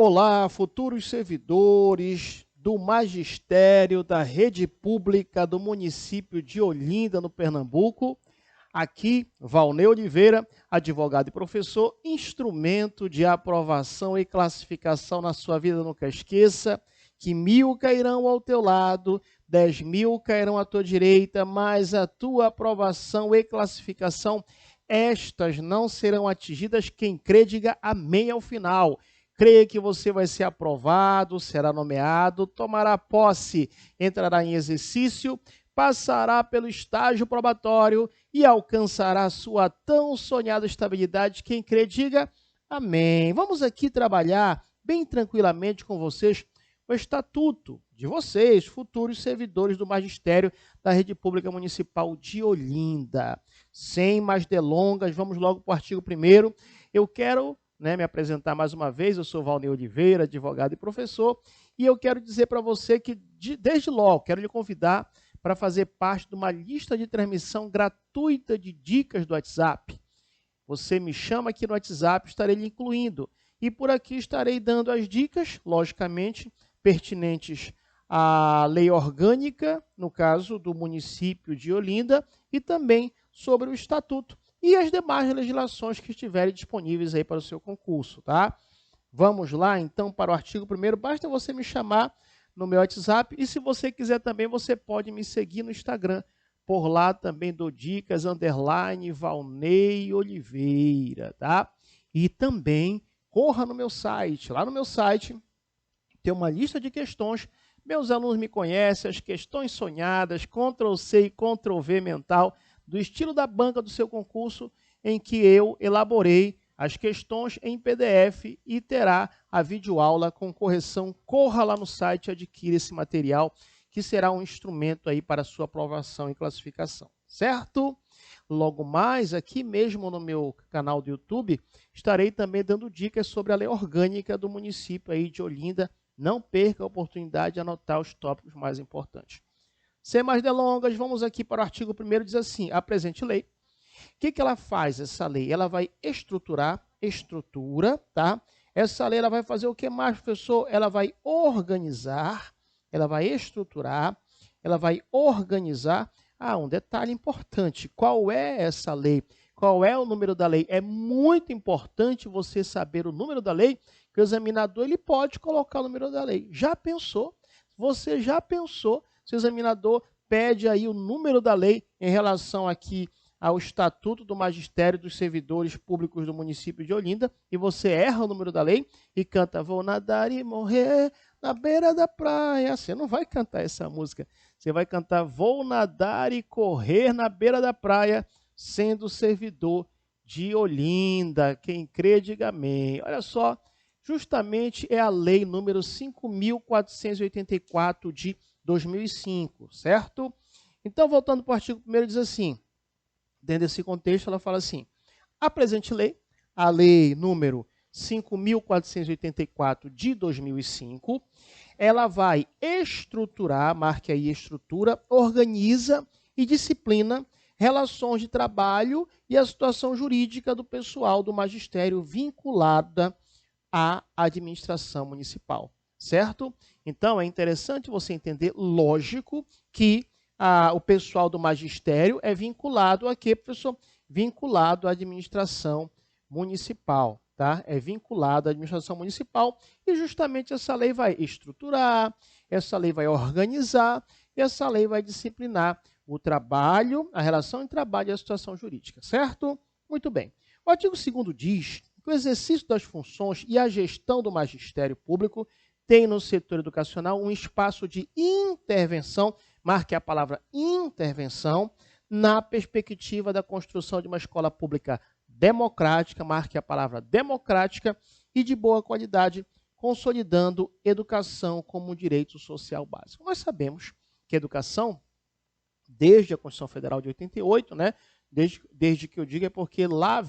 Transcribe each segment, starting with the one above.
Olá, futuros servidores do magistério da rede pública do município de Olinda, no Pernambuco. Aqui, Valnei Oliveira, advogado e professor, instrumento de aprovação e classificação na sua vida. Nunca esqueça que 1000 cairão ao teu lado, 10.000 cairão à tua direita, mas a tua aprovação e classificação, estas não serão atingidas. Quem crê, diga amém ao final. Creia que você vai ser aprovado, será nomeado, tomará posse, entrará em exercício, passará pelo estágio probatório e alcançará a sua tão sonhada estabilidade. Quem crê, diga amém. Vamos aqui trabalhar bem tranquilamente com vocês o estatuto de vocês, futuros servidores do magistério da rede pública municipal de Olinda. Sem mais delongas, vamos logo para o artigo 1º. Eu quero me apresentar mais uma vez. Eu sou Valnei Oliveira, advogado e professor, e eu quero dizer para você que, desde logo, quero lhe convidar para fazer parte de uma lista de transmissão gratuita de dicas do WhatsApp. Você me chama aqui no WhatsApp, estarei lhe incluindo. E por aqui estarei dando as dicas, logicamente, pertinentes à lei orgânica, no caso do município de Olinda, e também sobre o estatuto e as demais legislações que estiverem disponíveis aí para o seu concurso, tá? Vamos lá, então, para o artigo 1º. Basta você me chamar no meu WhatsApp, e se você quiser também, você pode me seguir no Instagram. Por lá também dou dicas, _Valnei Oliveira, tá? E também corra no meu site. Lá no meu site tem uma lista de questões. Meus alunos me conhecem, as questões sonhadas, Ctrl+C e Ctrl+V mental, do estilo da banca do seu concurso, em que eu elaborei as questões em PDF e terá a videoaula com correção. Corra lá no site e adquira esse material, que será um instrumento aí para a sua aprovação e classificação, certo? Logo mais, aqui mesmo no meu canal do YouTube, estarei também dando dicas sobre a lei orgânica do município aí de Olinda. Não perca a oportunidade de anotar os tópicos mais importantes. Sem mais delongas, vamos aqui para o artigo 1º, diz assim: a presente lei. O que ela faz, essa lei? Ela vai estrutura, tá? Essa lei ela vai fazer o que mais, professor? Ela vai organizar, ela vai estruturar, ela vai organizar. Um detalhe importante: qual é essa lei? Qual é o número da lei? É muito importante você saber o número da lei, que o examinador ele pode colocar o número da lei. Já pensou? Você já pensou se o examinador pede aí o número da lei em relação aqui ao Estatuto do Magistério dos Servidores Públicos do município de Olinda, e você erra o número da lei e canta "Vou nadar e morrer na beira da praia"? Você não vai cantar essa música. Você vai cantar "Vou nadar e correr na beira da praia, sendo servidor de Olinda". Quem crê, diga amém. Olha só, justamente é a lei número 5.484 de 2005, certo? Então, voltando para o artigo 1º, diz assim, dentro desse contexto, ela fala assim: a presente lei, a lei número 5.484 de 2005, ela vai estruturar, marque aí estrutura, organiza e disciplina relações de trabalho e a situação jurídica do pessoal do magistério vinculada à administração municipal, certo? Então, é interessante você entender, lógico, que o pessoal do magistério é vinculado a quê, professor? Vinculado à administração municipal, tá? É vinculado à administração municipal, e justamente essa lei vai estruturar, essa lei vai organizar, e essa lei vai disciplinar o trabalho, a relação entre trabalho e a situação jurídica, certo? Muito bem. O artigo 2º diz que o exercício das funções e a gestão do magistério público tem no setor educacional um espaço de intervenção, marque a palavra intervenção, na perspectiva da construção de uma escola pública democrática, marque a palavra democrática, e de boa qualidade, consolidando educação como um direito social básico. Nós sabemos que a educação, desde a Constituição Federal de 88, desde que eu digo é porque lá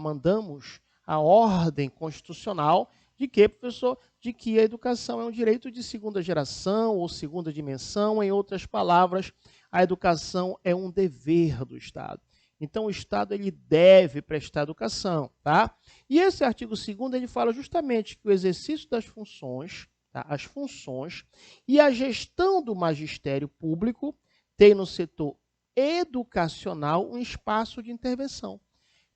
mandamos a ordem constitucional de que, professor? De que a educação é um direito de segunda geração ou segunda dimensão. Em outras palavras, a educação é um dever do Estado. Então, o Estado ele deve prestar educação, tá? E esse artigo 2º ele fala justamente que o exercício das funções, tá? As funções e a gestão do magistério público tem no setor educacional um espaço de intervenção.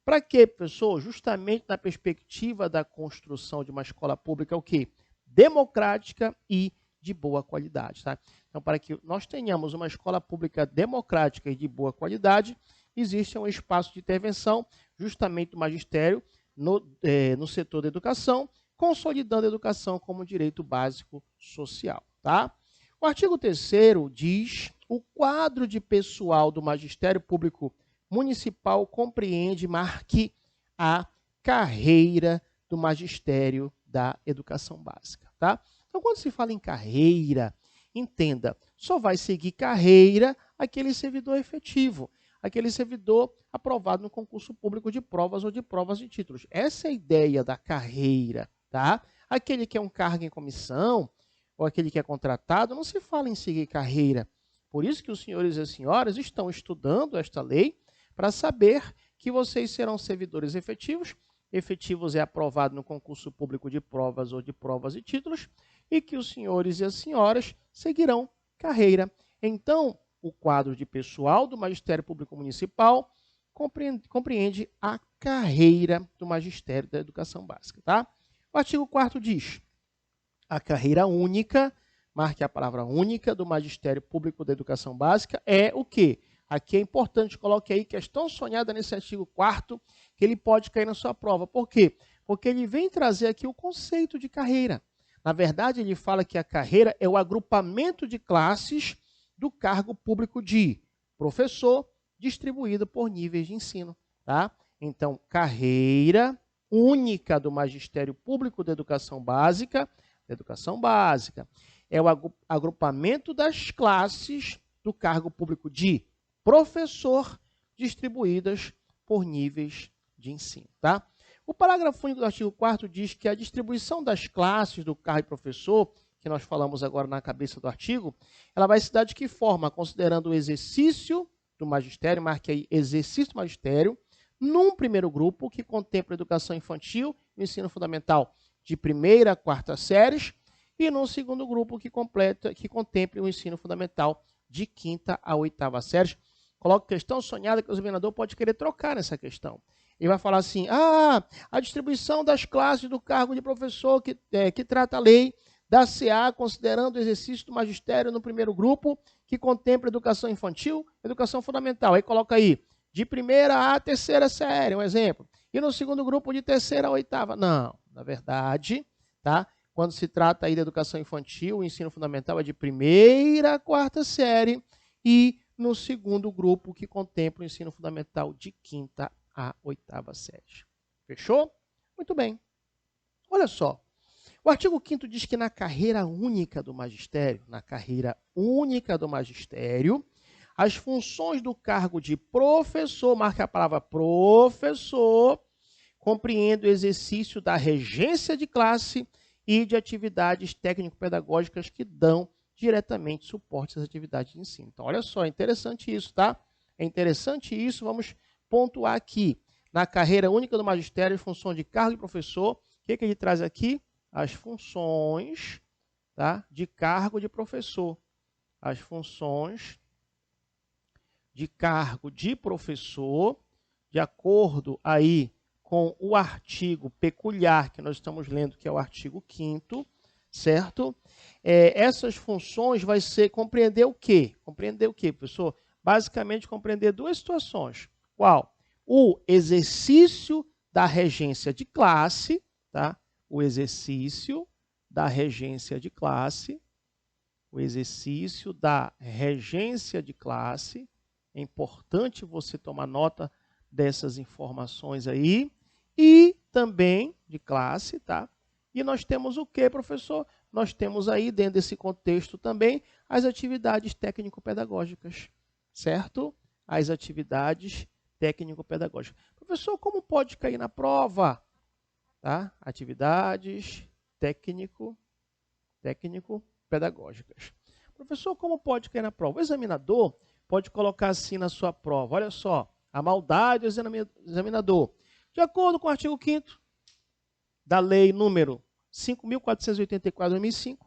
Para quê, professor? Justamente na perspectiva da construção de uma escola pública, o quê? Democrática e de boa qualidade, tá? Então, para que nós tenhamos uma escola pública democrática e de boa qualidade, existe um espaço de intervenção, justamente do magistério, no setor da educação, consolidando a educação como direito básico social, tá? O artigo 3º diz: o quadro de pessoal do magistério público municipal compreende, marque a carreira do magistério da educação básica, tá? Então, quando se fala em carreira, entenda, só vai seguir carreira aquele servidor efetivo, aquele servidor aprovado no concurso público de provas ou de provas de títulos. Essa é a ideia da carreira, tá? Aquele que é um cargo em comissão, ou aquele que é contratado, não se fala em seguir carreira. Por isso que os senhores e as senhoras estão estudando esta lei para saber que vocês serão servidores efetivos. Efetivos é aprovado no concurso público de provas ou de provas e títulos, e que os senhores e as senhoras seguirão carreira. Então, o quadro de pessoal do Magistério Público Municipal compreende a carreira do Magistério da Educação Básica, tá? O artigo 4º diz: a carreira única, marque a palavra única, do Magistério Público da Educação Básica é o quê? Aqui é importante, coloque aí questão sonhada nesse artigo 4º, que ele pode cair na sua prova. Por quê? Porque ele vem trazer aqui o conceito de carreira. Na verdade, ele fala que a carreira é o agrupamento de classes do cargo público de professor, distribuído por níveis de ensino, tá? Então, carreira única do Magistério Público da Educação Básica, é o agrupamento das classes do cargo público de professor, distribuídas por níveis de ensino, tá? O parágrafo único do artigo 4º diz que a distribuição das classes do cargo de professor, que nós falamos agora na cabeça do artigo, ela vai se dar de que forma? Considerando o exercício do magistério, marque aí exercício do magistério, num primeiro grupo que contempla a educação infantil e o ensino fundamental de 1ª a 4ª séries, e num segundo grupo que contemple o ensino fundamental de 5ª a 8ª séries. Coloque questão sonhada que o examinador pode querer trocar nessa questão. Ele vai falar assim: a distribuição das classes do cargo de professor que trata a lei da CA, considerando o exercício do magistério no primeiro grupo, que contempla educação infantil, educação fundamental. Aí coloca aí, de 1ª a 3ª série, um exemplo. E no segundo grupo, de 3ª a 8ª. Não, na verdade, tá? Quando se trata aí da educação infantil, o ensino fundamental é de 1ª a 4ª série, e no segundo grupo, que contempla o ensino fundamental de 5ª a 8ª série. Fechou? Muito bem. Olha só. O artigo 5º diz que na carreira única do magistério, as funções do cargo de professor, marca a palavra professor, compreende o exercício da regência de classe e de atividades técnico-pedagógicas que dão diretamente suporte às atividades de ensino. Então, olha só, é interessante isso, tá? É interessante isso, vamos pontuar aqui. Na carreira única do magistério, função de cargo de professor, o que ele traz aqui? As funções, tá, de cargo de professor. As funções de cargo de professor, de acordo aí com o artigo peculiar que nós estamos lendo, que é o artigo 5º, certo? Essas funções vai ser compreender o quê? Compreender o quê, professor? Basicamente, compreender duas situações. Qual? O exercício da regência de classe, tá? O exercício da regência de classe, é importante você tomar nota dessas informações aí, e também de classe, tá? E nós temos o que, professor? Nós temos aí, dentro desse contexto também, as atividades técnico-pedagógicas, certo? As atividades técnico-pedagógicas. Professor, como pode cair na prova? Tá? Atividades técnico-pedagógicas. Professor, como pode cair na prova? O examinador pode colocar assim na sua prova, olha só, a maldade do examinador. De acordo com o artigo 5º da lei número 5.484/2005,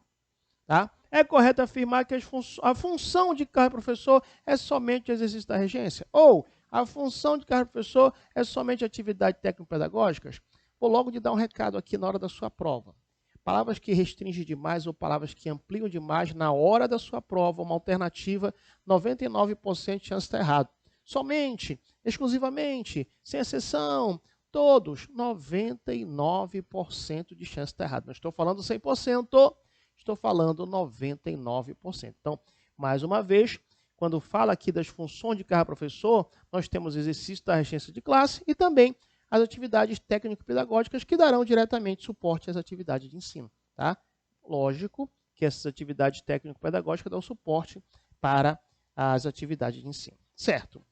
tá? É correto afirmar que a função de cargo professor é somente o exercício da regência? Ou a função de cargo professor é somente atividade técnico-pedagógicas? Vou logo te dar um recado aqui na hora da sua prova. Palavras que restringem demais ou palavras que ampliam demais na hora da sua prova, uma alternativa, 99% de chance de estar errado. Somente, exclusivamente, sem exceção, todos, 99% de chance de estar errado. Não estou falando 100%, estou falando 99%. Então, mais uma vez, quando fala aqui das funções de cargo professor, nós temos exercício da regência de classe e também as atividades técnico-pedagógicas que darão diretamente suporte às atividades de ensino. Tá? Lógico que essas atividades técnico-pedagógicas dão suporte para as atividades de ensino. Certo?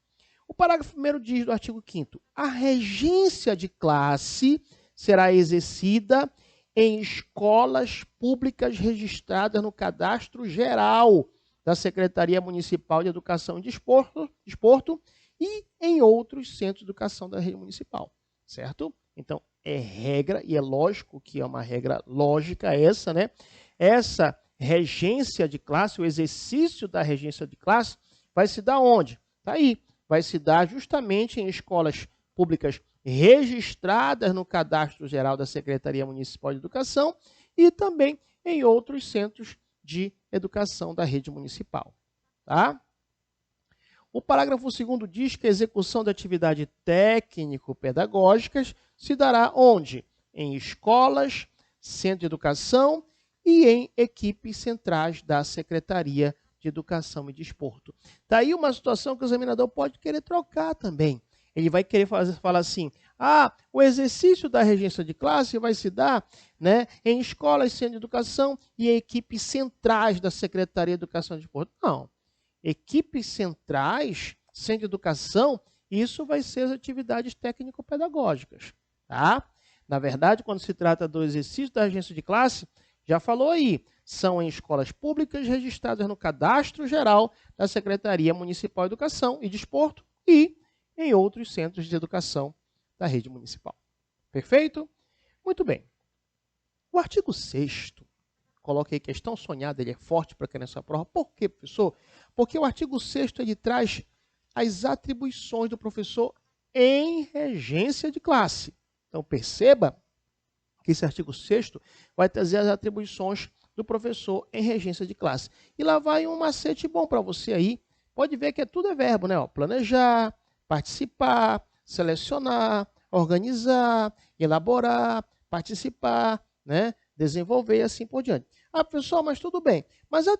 O parágrafo 1º diz do artigo 5º, a regência de classe será exercida em escolas públicas registradas no Cadastro Geral da Secretaria Municipal de Educação e Desporto e em outros centros de educação da rede municipal. Certo? Então, é regra, e é lógico que é uma regra lógica essa, né? Essa regência de classe, o exercício da regência de classe, vai se dar onde? Está aí. Vai se dar justamente em escolas públicas registradas no Cadastro Geral da Secretaria Municipal de Educação e também em outros centros de educação da rede municipal. Tá? O parágrafo 2º diz que a execução de atividades técnico-pedagógicas se dará onde? Em escolas, centros de educação e em equipes centrais da Secretaria de Educação e Desporto. Daí uma situação que o examinador pode querer trocar também. Ele vai querer falar assim, o exercício da regência de classe vai se dar, né, em escolas, centros de educação e em equipes centrais da Secretaria de Educação e Desporto. Não. Equipes centrais, centro de educação, isso vai ser as atividades técnico-pedagógicas. Tá? Na verdade, quando se trata do exercício da regência de classe, já falou aí, são em escolas públicas registradas no Cadastro Geral da Secretaria Municipal de Educação e Desporto e em outros centros de educação da rede municipal. Perfeito? Muito bem. O artigo 6º, coloquei questão sonhada, ele é forte para quem nessa prova. Por quê, professor? Porque o artigo 6º ele traz as atribuições do professor em regência de classe. Então, perceba que esse artigo 6º vai trazer as atribuições do professor em regência de classe. E lá vai um macete bom para você aí. Pode ver que tudo é verbo, né? Planejar, participar, selecionar, organizar, elaborar, participar, né? Desenvolver e assim por diante. Professor, mas tudo bem. Mas o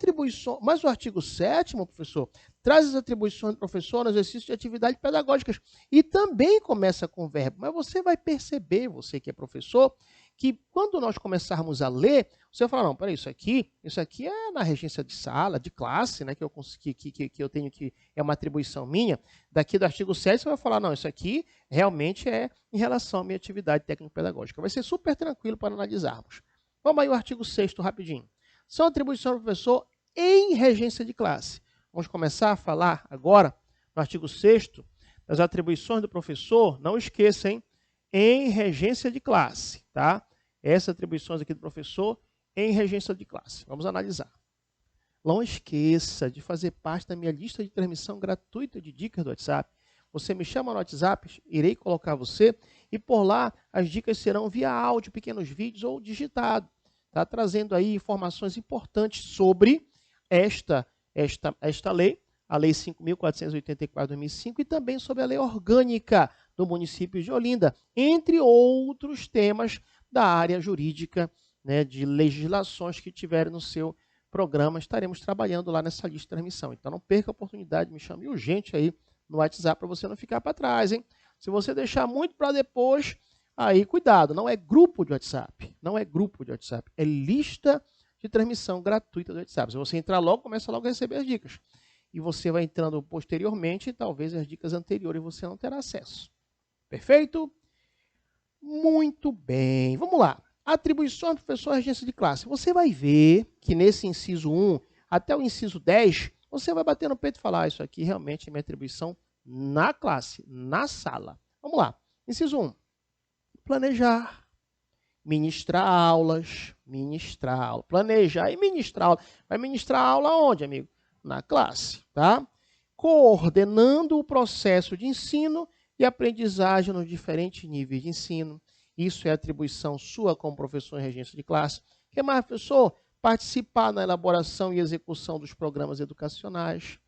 artigo 7º, professor, traz as atribuições do professor no exercício de atividades pedagógicas. E também começa com verbo. Mas você vai perceber, você que é professor, que quando nós começarmos a ler, você vai falar, não, peraí, isso aqui é na regência de sala, de classe, né, que eu tenho que, é uma atribuição minha. Daqui do artigo 7 você vai falar, não, isso aqui realmente é em relação à minha atividade técnico-pedagógica. Vai ser super tranquilo para analisarmos. Vamos aí ao artigo 6º rapidinho. São atribuições do professor em regência de classe. Vamos começar a falar agora, no artigo 6º, das atribuições do professor, não esqueça, hein? Em regência de classe, tá? Essas atribuições aqui do professor em regência de classe. Vamos analisar. Não esqueça de fazer parte da minha lista de transmissão gratuita de dicas do WhatsApp. Você me chama no WhatsApp, irei colocar você, e por lá as dicas serão via áudio, pequenos vídeos ou digitado. Tá? Trazendo aí informações importantes sobre esta lei, a Lei 5.484/2005, e também sobre a Lei Orgânica do município de Olinda, entre outros temas da área jurídica, né, de legislações que tiverem no seu programa. Estaremos trabalhando lá nessa lista de transmissão. Então não perca a oportunidade, me chame urgente aí no WhatsApp para você não ficar para trás, hein? Se você deixar muito para depois, aí cuidado, não é grupo de WhatsApp, é lista de transmissão gratuita do WhatsApp. Se você entrar logo, começa logo a receber as dicas. E você vai entrando posteriormente, e talvez as dicas anteriores você não terá acesso. Perfeito? Muito bem. Vamos lá. Atribuições do professor à regência de classe. Você vai ver que nesse inciso 1 até o inciso 10, você vai bater no peito e falar, isso aqui realmente é minha atribuição na classe, na sala. Vamos lá. Inciso 1. Planejar. Ministrar aulas. Ministrar aula. Planejar e ministrar aula. Vai ministrar aula onde, amigo? Na classe, tá? Coordenando o processo de ensino e aprendizagem nos diferentes níveis de ensino. Isso é atribuição sua como professor em regência de classe. O que mais, professor? Participar na elaboração e execução dos programas educacionais.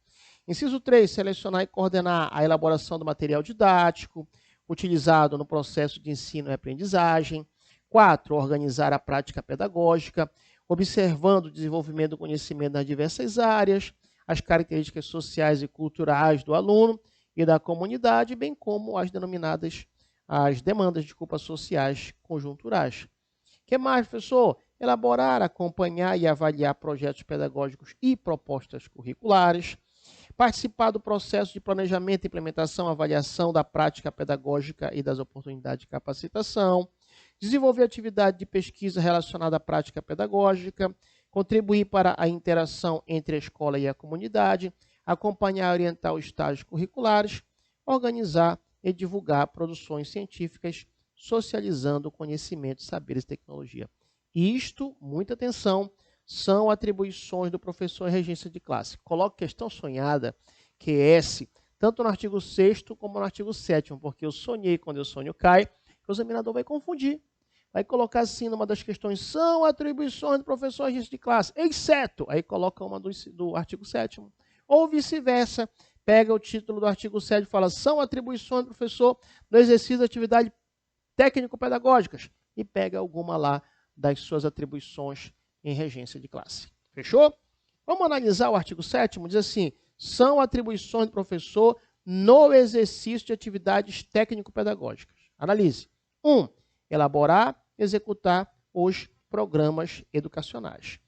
Inciso 3, selecionar e coordenar a elaboração do material didático, utilizado no processo de ensino e aprendizagem. 4, organizar a prática pedagógica, observando o desenvolvimento do conhecimento nas diversas áreas, as características sociais e culturais do aluno e da comunidade, bem como as demandas sociais conjunturais. O que mais, professor? Elaborar, acompanhar e avaliar projetos pedagógicos e propostas curriculares, participar do processo de planejamento, implementação, avaliação da prática pedagógica e das oportunidades de capacitação, desenvolver atividade de pesquisa relacionada à prática pedagógica, contribuir para a interação entre a escola e a comunidade, acompanhar e orientar os estágios curriculares, organizar e divulgar produções científicas, socializando conhecimento, saberes e tecnologia. Isto, muita atenção, são atribuições do professor em regência de classe. Coloque questão sonhada, QS, tanto no artigo 6º como no artigo 7º, porque eu sonhei quando o sonho cai, o examinador vai confundir. Vai colocar assim numa das questões, são atribuições do professor em regência de classe, exceto, aí coloca uma do artigo 7º. Ou vice-versa, pega o título do artigo 7º e fala, são atribuições do professor no exercício de atividades técnico-pedagógicas, e pega alguma lá das suas atribuições em regência de classe. Fechou? Vamos analisar o artigo 7º, diz assim, são atribuições do professor no exercício de atividades técnico-pedagógicas. Analise. 1. Elaborar, executar os programas educacionais.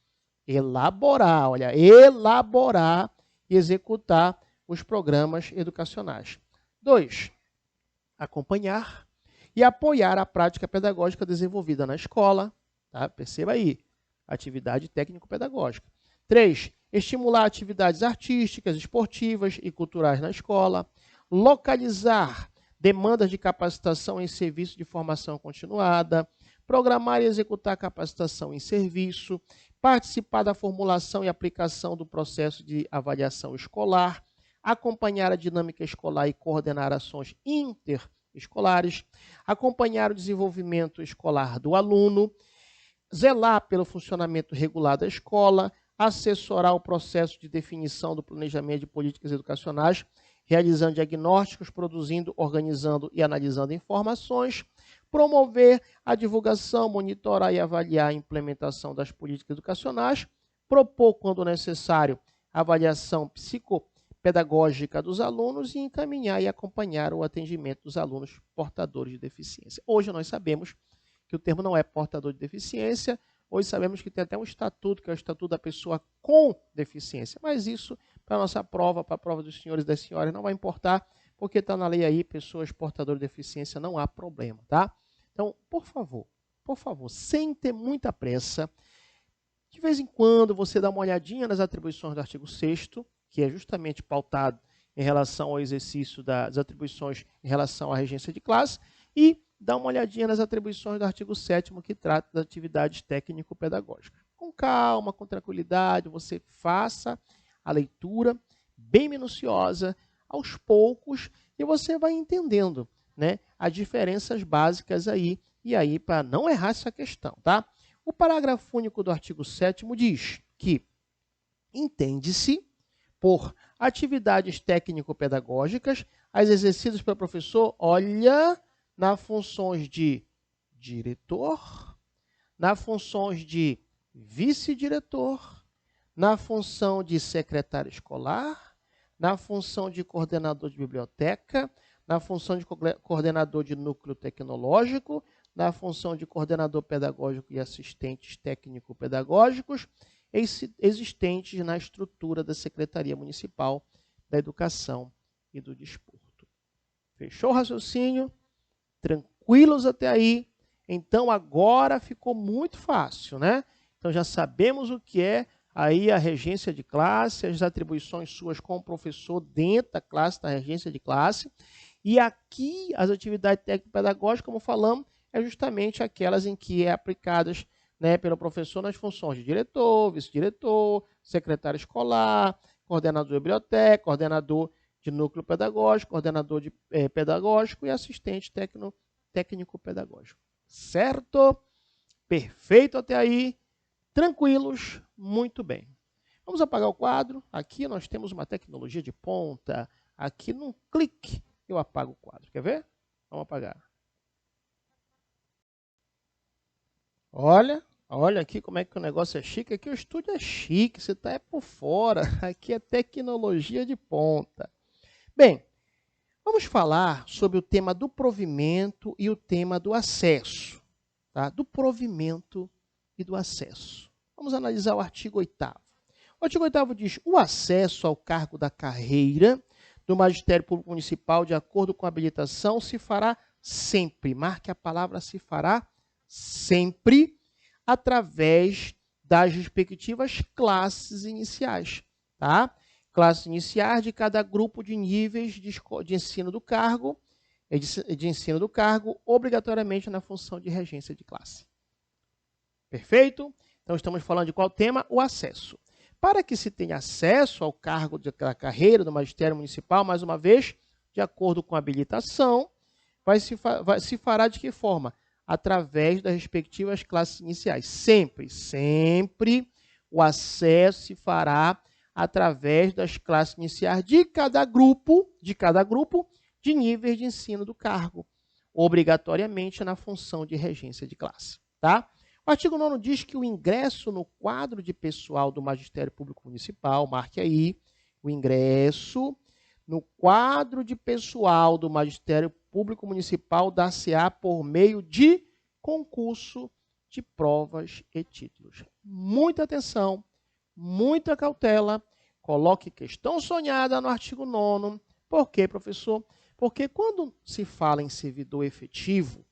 Elaborar, olha, elaborar e executar os programas educacionais. 2. Acompanhar e apoiar a prática pedagógica desenvolvida na escola. Tá? Perceba aí, atividade técnico-pedagógica. 3. Estimular atividades artísticas, esportivas e culturais na escola. Localizar demandas de capacitação em serviço de formação continuada. Programar e executar capacitação em serviço. Participar da formulação e aplicação do processo de avaliação escolar. Acompanhar a dinâmica escolar e coordenar ações interescolares. Acompanhar o desenvolvimento escolar do aluno. Zelar pelo funcionamento regular da escola, assessorar o processo de definição do planejamento de políticas educacionais, realizando diagnósticos, produzindo, organizando e analisando informações, promover a divulgação, monitorar e avaliar a implementação das políticas educacionais, propor, quando necessário, a avaliação psicopedagógica dos alunos e encaminhar e acompanhar o atendimento dos alunos portadores de deficiência. Hoje nós sabemos que o termo não é portador de deficiência, hoje sabemos que tem até um estatuto, que é o estatuto da pessoa com deficiência, mas isso, para a nossa prova, para a prova dos senhores e das senhoras, não vai importar, porque está na lei aí, pessoas portadoras de deficiência, não há problema, tá? Então, por favor, sem ter muita pressa, de vez em quando você dá uma olhadinha nas atribuições do artigo 6º, que é justamente pautado em relação ao exercício das atribuições em relação à regência de classe, e dá uma olhadinha nas atribuições do artigo 7º, que trata das atividades técnico-pedagógicas. Com calma, com tranquilidade, você faça a leitura bem minuciosa, aos poucos, e você vai entendendo, né, as diferenças básicas aí, e aí para não errar essa questão, tá? O parágrafo único do artigo 7º diz que entende-se por atividades técnico-pedagógicas as exercidas pelo professor, olha, nas funções de diretor, nas funções de vice-diretor, na função de secretário escolar, na função de coordenador de biblioteca, na função de coordenador de núcleo tecnológico, na função de coordenador pedagógico e assistentes técnico-pedagógicos, existentes na estrutura da Secretaria Municipal da Educação e do Desporto. Fechou o raciocínio? Tranquilos até aí? Então agora ficou muito fácil, né? Então já sabemos o que é aí a regência de classe, as atribuições suas com o professor dentro da classe, da regência de classe. E aqui, as atividades técnico-pedagógicas, como falamos, é justamente aquelas em que é aplicadas, né, pelo professor nas funções de diretor, vice-diretor, secretário escolar, coordenador de biblioteca, coordenador de núcleo pedagógico, coordenador de pedagógico e assistente técnico-pedagógico. Certo? Perfeito até aí? Tranquilos? Muito bem. Vamos apagar o quadro. Aqui nós temos uma tecnologia de ponta. Aqui num clique eu apago o quadro. Quer ver? Vamos apagar. Olha aqui como é que o negócio é chique. Aqui o estúdio é chique, você está por fora. Aqui é tecnologia de ponta. Bem, vamos falar sobre o tema do provimento e o tema do acesso. Tá? Do provimento e do acesso. Vamos analisar o artigo 8º. O artigo 8º diz: o acesso ao cargo da carreira do Magistério Público Municipal, de acordo com a habilitação, se fará sempre, marque a palavra se fará sempre, através das respectivas classes iniciais, tá? Classes iniciais de cada grupo de níveis de ensino do cargo, obrigatoriamente na função de regência de classe. Perfeito? Então, estamos falando de qual tema? O acesso. Para que se tenha acesso ao cargo da carreira do Magistério Municipal, mais uma vez, de acordo com a habilitação, se fará de que forma? Através das respectivas classes iniciais. Sempre o acesso se fará através das classes iniciais de cada grupo de níveis de ensino do cargo, obrigatoriamente na função de regência de classe. Tá? O artigo 9º diz que o ingresso no quadro de pessoal do Magistério Público Municipal, marque aí, o ingresso no quadro de pessoal do Magistério Público Municipal dar-se-á por meio de concurso de provas e títulos. Muita atenção, muita cautela, coloque questão sonhada no artigo 9º. Por quê, professor? Porque quando se fala em servidor efetivo,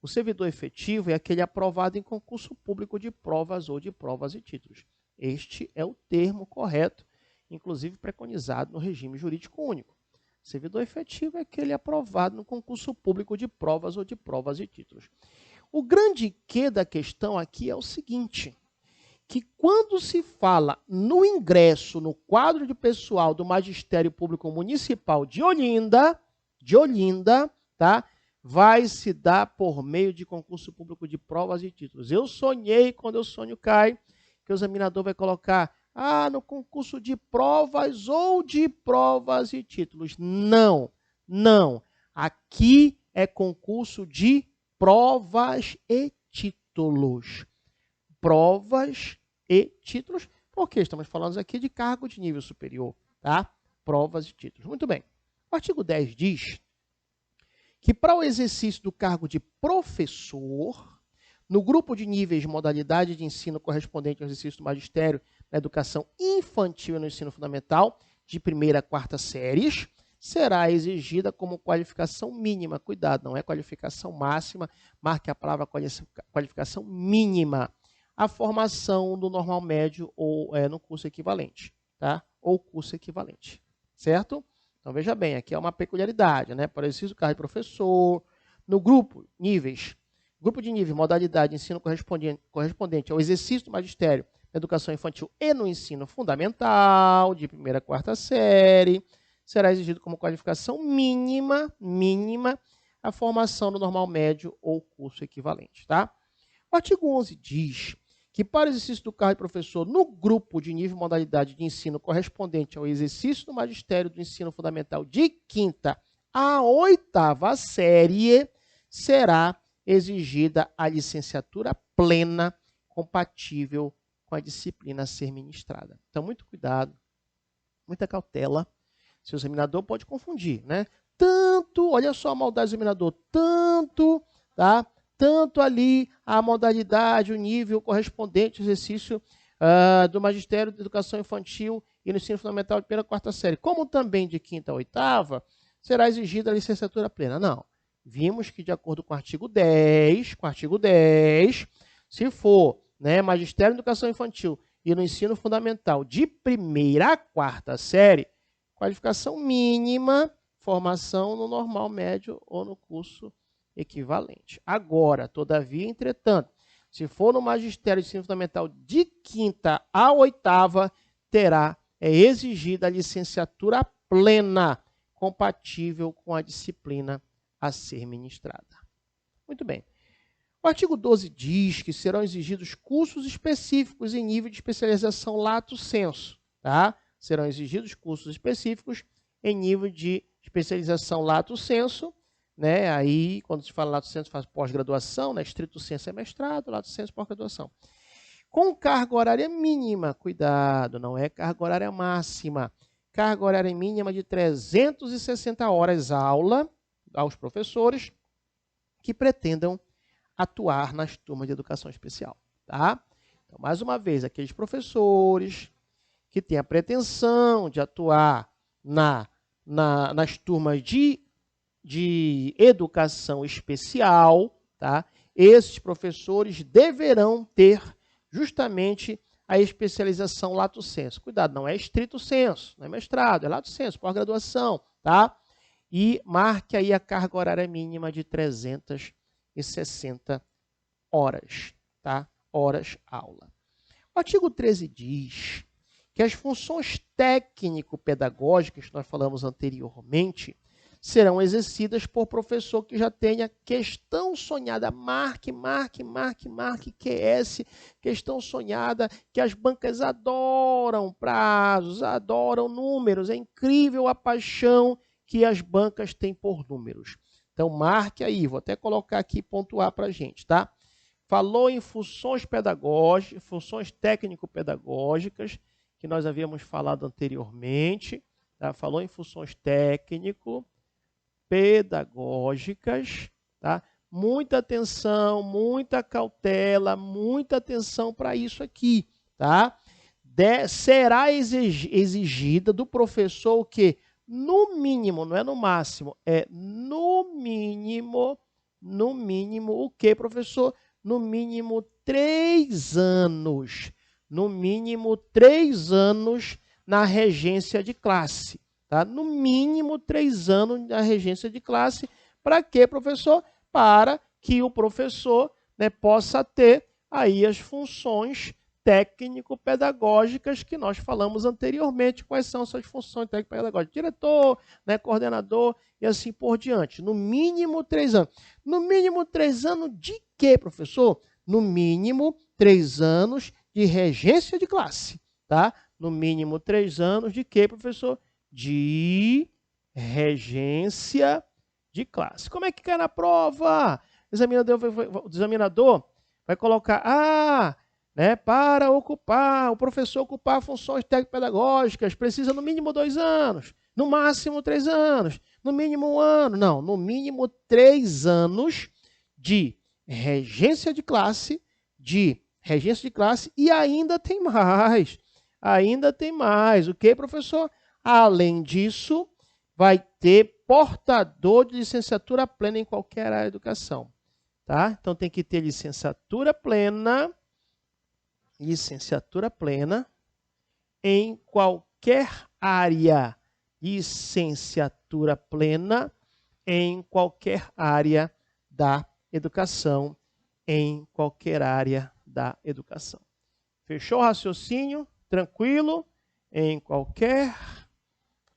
o servidor efetivo é aquele aprovado em concurso público de provas ou de provas e títulos. Este é o termo correto, inclusive preconizado no regime jurídico único. Servidor efetivo é aquele aprovado no concurso público de provas ou de provas e títulos. O grande quê da questão aqui é o seguinte, que quando se fala no ingresso no quadro de pessoal do Magistério Público Municipal de Olinda, tá? Vai se dar por meio de concurso público de provas e títulos. Eu sonhei, quando o sonho cai, que o examinador vai colocar no concurso de provas ou de provas e títulos. Não. Aqui é concurso de provas e títulos. Provas e títulos, porque estamos falando aqui de cargo de nível superior, tá? Provas e títulos. Muito bem. O artigo 10 diz que para o exercício do cargo de professor, no grupo de níveis de modalidade de ensino correspondente ao exercício do magistério na educação infantil e no ensino fundamental, de 1ª a 4ª séries, será exigida como qualificação mínima. Cuidado, não é qualificação máxima, marque a palavra qualificação mínima. A formação do normal médio ou no curso equivalente, tá? Ou curso equivalente, certo? Então, veja bem, aqui é uma peculiaridade, né? Para o exercício do cargo de professor, no grupo de níveis, modalidade de ensino correspondente ao exercício do magistério na educação infantil e no ensino fundamental, de 1ª a 4ª série, será exigido como qualificação mínima a formação do normal médio ou curso equivalente, tá? O artigo 11 diz que para o exercício do cargo de professor no grupo de nível e modalidade de ensino correspondente ao exercício do magistério do ensino fundamental de 5ª a 8ª série, será exigida a licenciatura plena compatível com a disciplina a ser ministrada. Então, muito cuidado, muita cautela. Seu examinador pode confundir, né? Olha só a maldade do examinador, tanto ali a modalidade, o nível correspondente ao exercício do magistério de educação infantil e no ensino fundamental de 1ª a 4ª série, como também de 5ª a 8ª, será exigida a licenciatura plena. Não. Vimos que, de acordo com o artigo 10, se for, né, magistério de educação infantil e no ensino fundamental de 1ª a 4ª série, qualificação mínima, formação no normal médio ou no curso equivalente. Agora, todavia, entretanto, se for no magistério de ensino fundamental de 5ª a 8ª, terá exigida a licenciatura plena, compatível com a disciplina a ser ministrada. Muito bem. O artigo 12 diz que serão exigidos cursos específicos em nível de especialização lato sensu, tá? Serão exigidos cursos específicos em nível de especialização lato sensu, né? Aí, quando se fala lato sensu, faz pós-graduação, né? Estrito sensu é mestrado, lato sensu pós-graduação. Com carga horária mínima, cuidado, não é carga horária máxima. Carga horária mínima de 360 horas aula aos professores que pretendam atuar nas turmas de educação especial, tá? Então, mais uma vez, aqueles professores que têm a pretensão de atuar nas turmas de educação especial, tá? Esses professores deverão ter justamente a especialização lato sensu. Cuidado, não é estrito sensu, não é mestrado, é lato sensu, pós-graduação, tá? E marque aí a carga horária mínima de 360 horas, tá? Horas aula. O artigo 13 diz que as funções técnico-pedagógicas que nós falamos anteriormente serão exercidas por professor que já tenha questão sonhada. Marque, QS, questão sonhada, que as bancas adoram prazos, adoram números. É incrível a paixão que as bancas têm por números. Então, marque aí, vou até colocar aqui e pontuar para a gente, tá? Falou em funções pedagógicas, funções técnico-pedagógicas, que nós havíamos falado anteriormente, tá? Falou em funções técnico-pedagógicas, tá? Muita atenção, muita cautela, muita atenção para isso aqui, tá? Será exigida do professor o quê? No mínimo, não é no máximo, é no mínimo, o quê, professor? No mínimo 3 anos. No mínimo 3 anos na regência de classe. Tá? No mínimo 3 anos na regência de classe. Para quê, professor? Para que o professor, né, possa ter aí as funções técnico-pedagógicas que nós falamos anteriormente. Quais são suas funções técnico-pedagógicas? Diretor, né, coordenador e assim por diante. No mínimo 3 anos. No mínimo 3 anos de quê, professor? No mínimo 3 anos de regência de classe. Tá? No mínimo 3 anos de quê, professor? De regência de classe. Como é que cai na prova? O examinador vai colocar, né, para ocupar, o professor ocupar funções técnico-pedagógicas, precisa no mínimo 2 anos, no máximo 3 anos, no mínimo 1 ano. Não, no mínimo 3 anos de regência de classe, e ainda tem mais. Ainda tem mais. O que, professor? Além disso, vai ter portador de licenciatura plena em qualquer área de educação. Tá? Então, tem que ter licenciatura plena em qualquer área. Licenciatura plena em qualquer área da educação. Em qualquer área da educação. Fechou o raciocínio? Tranquilo? Em qualquer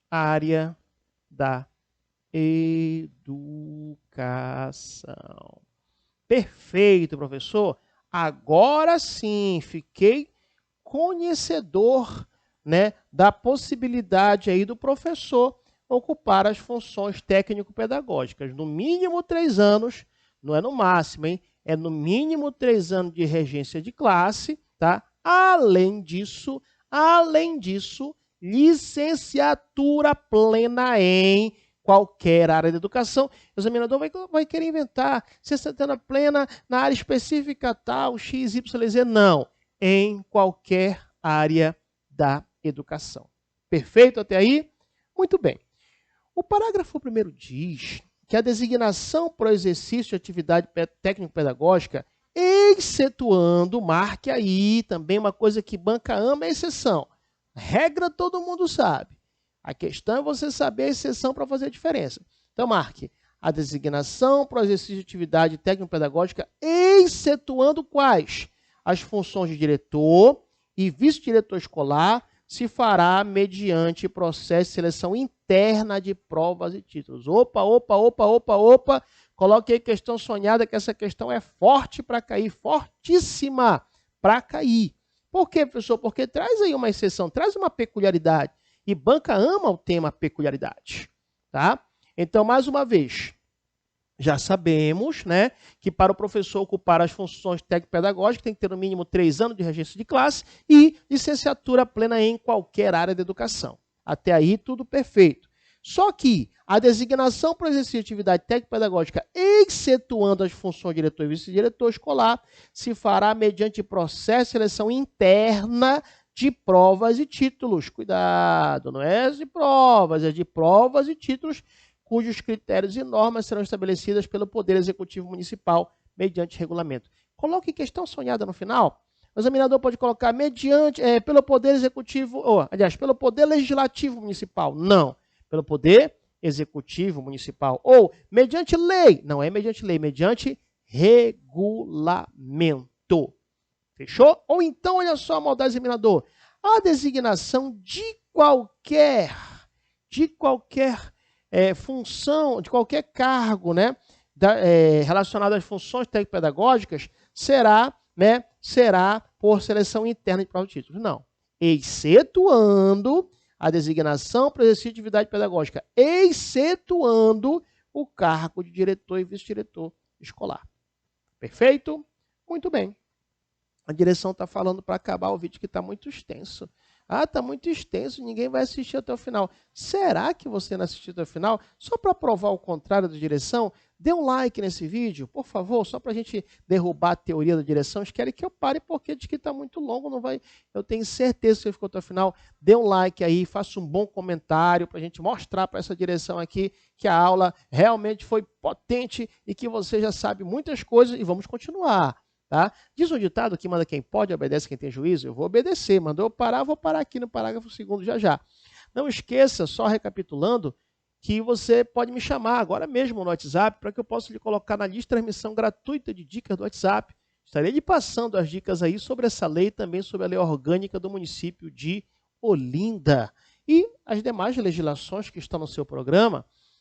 área da educação. Perfeito, professor. Agora sim, fiquei conhecedor, né, da possibilidade aí do professor ocupar as funções técnico-pedagógicas. No mínimo 3 anos, não é no máximo, hein? É no mínimo 3 anos de regência de classe, tá? Além disso, licenciatura plena em qualquer área de educação. O examinador vai querer inventar licenciatura plena na área específica tal, X, Y, Z. Não, em qualquer área da educação. Perfeito até aí? Muito bem. O parágrafo 1º diz que a designação para o exercício de atividade técnico-pedagógica excetuando, marque aí, também uma coisa que banca ama é exceção. Regra todo mundo sabe. A questão é você saber a exceção para fazer a diferença. Então, marque a designação para o exercício de atividade técnico-pedagógica, excetuando quais? As funções de diretor e vice-diretor escolar se fará mediante processo de seleção interna de provas e títulos. Opa, opa, opa, opa, opa. Coloque aí questão sonhada, que essa questão é forte para cair, fortíssima para cair. Por quê, professor? Porque traz aí uma exceção, traz uma peculiaridade. E banca ama o tema peculiaridade, tá? Então, mais uma vez, já sabemos, né, que para o professor ocupar as funções técnico-pedagógicas tem que ter no mínimo 3 anos de registro de classe e licenciatura plena em qualquer área da educação. Até aí, tudo perfeito. Só que a designação para o exercício de atividade técnico-pedagógica, excetuando as funções de diretor e vice-diretor escolar, se fará mediante processo de seleção interna de provas e títulos. Cuidado, não é de provas, é de provas e títulos, cujos critérios e normas serão estabelecidas pelo Poder Executivo Municipal mediante regulamento. Coloque questão sonhada no final. O examinador pode colocar mediante, pelo Poder Executivo, pelo Poder Legislativo Municipal. Não, pelo Poder Executivo Municipal. Ou mediante lei. Não é mediante lei, mediante regulamento. Fechou? Ou então, olha só, maldade examinador, a designação de qualquer função, de qualquer cargo, né, relacionado às funções técnico-pedagógicas, será por seleção interna de prova de títulos. Não. Excetuando a designação para exercício de atividade pedagógica, excetuando o cargo de diretor e vice-diretor escolar. Perfeito? Muito bem. A direção está falando para acabar o vídeo que está muito extenso. Ah, está muito extenso, ninguém vai assistir até o final. Será que você não assistiu até o final? Só para provar o contrário da direção, dê um like nesse vídeo, por favor, só para a gente derrubar a teoria da direção. Eles querem que eu pare porque diz que está muito longo, não vai. Eu tenho certeza que você ficou até o final. Dê um like aí, faça um bom comentário para a gente mostrar para essa direção aqui que a aula realmente foi potente e que você já sabe muitas coisas e vamos continuar. Tá? Diz um ditado que manda quem pode, obedece quem tem juízo. Eu vou obedecer, mandou eu parar, vou parar aqui no parágrafo 2º já já. Não esqueça, só recapitulando, que você pode me chamar agora mesmo no WhatsApp para que eu possa lhe colocar na lista de transmissão gratuita de dicas do WhatsApp. Estarei lhe passando as dicas aí sobre essa lei e também sobre a lei orgânica do município de Olinda. E as demais legislações que estão no seu programa,